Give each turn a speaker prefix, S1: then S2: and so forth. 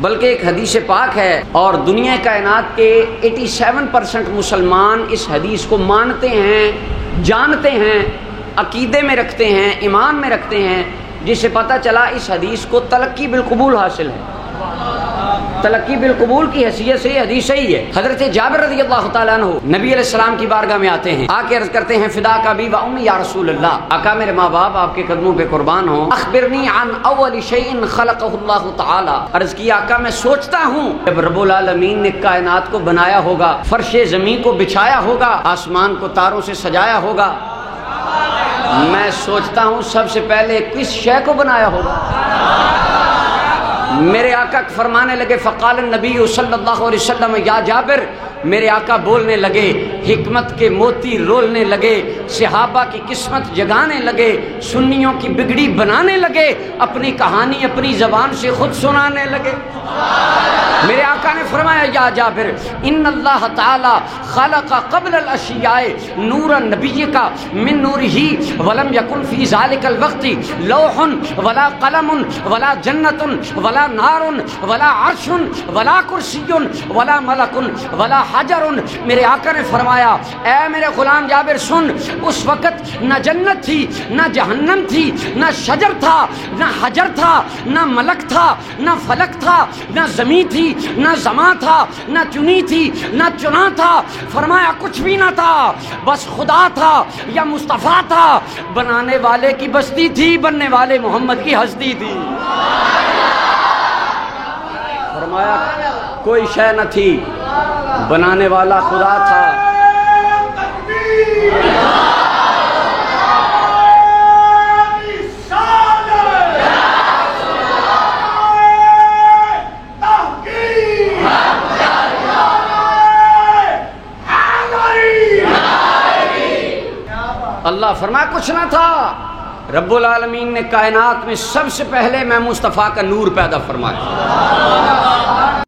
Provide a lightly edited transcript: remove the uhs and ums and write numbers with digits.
S1: بلکہ ایک حدیث پاک ہے اور دنیا کائنات کے 87% مسلمان اس حدیث کو مانتے ہیں، جانتے ہیں، عقیدے میں رکھتے ہیں، ایمان میں رکھتے ہیں، جس سے پتہ چلا اس حدیث کو تلقی بالقبول حاصل ہے، تلقی بالقبول کی حیثیت سے یہ حدیث صحیح ہے۔ حضرت جابر رضی اللہ تعالیٰ عنہ نبی علیہ السلام کی بارگاہ میں آتے ہیں، آ کے عرض کرتے ہیں فدا کا ابی و امی یا رسول اللہ، آقا میرے ماں باپ آپ کے قدموں پہ قربان ہوں، اخبرنی عن اول شیء خلقہ اللہ تعالی، عرض کی آقا میں سوچتا ہوں جب رب العالمین نے کائنات کو بنایا ہوگا، فرش زمین کو بچھایا ہوگا، آسمان کو تاروں سے سجایا ہوگا، میں سوچتا ہوں سب سے پہلے کس شے کو بنایا ہوگا؟ میرے آقا فرمانے لگے فقال النبی صلی اللہ علیہ وسلم یا جابر، میرے آقا بولنے لگے، حکمت کے موتی رولنے لگے، صحابہ کی قسمت جگانے لگے، سنیوں کی بگڑی بنانے لگے، اپنی کہانی اپنی زبان سے خود سنانے لگے۔ میرے آقا نے فرمایا یا جابر ان اللہ تعالی خلق قبل الاشیاء نور نبی کا من نورہ ولم یکن فی ذلک الوقت لوح ولا قلم ولا جنت ولا نار ولا عرش ولا کرسی ولا ملک ولا حجر۔ میرے آقا نے فرمایا اے میرے غلام جابر سن، اس وقت نہ جنت تھی، نہ جہنم تھی، نہ شجر تھا، نہ حجر تھا، نہ ملک تھا، نہ فلک تھا، نہ زمین تھی، نہ زماں تھا، نہ چنی تھی، نہ چنا تھا۔ فرمایا کچھ بھی نہ تھا، بس خدا تھا یا مصطفیٰ تھا، بنانے والے کی بستی تھی، بننے والے محمد کی ہستی تھی۔ فرمایا کوئی شے نہ تھی، بنانے والا خدا تھا۔ اللہ فرمایا کچھ نہ تھا، رب العالمین نے کائنات میں سب سے پہلے میں مصطفیٰ کا نور پیدا فرمایا۔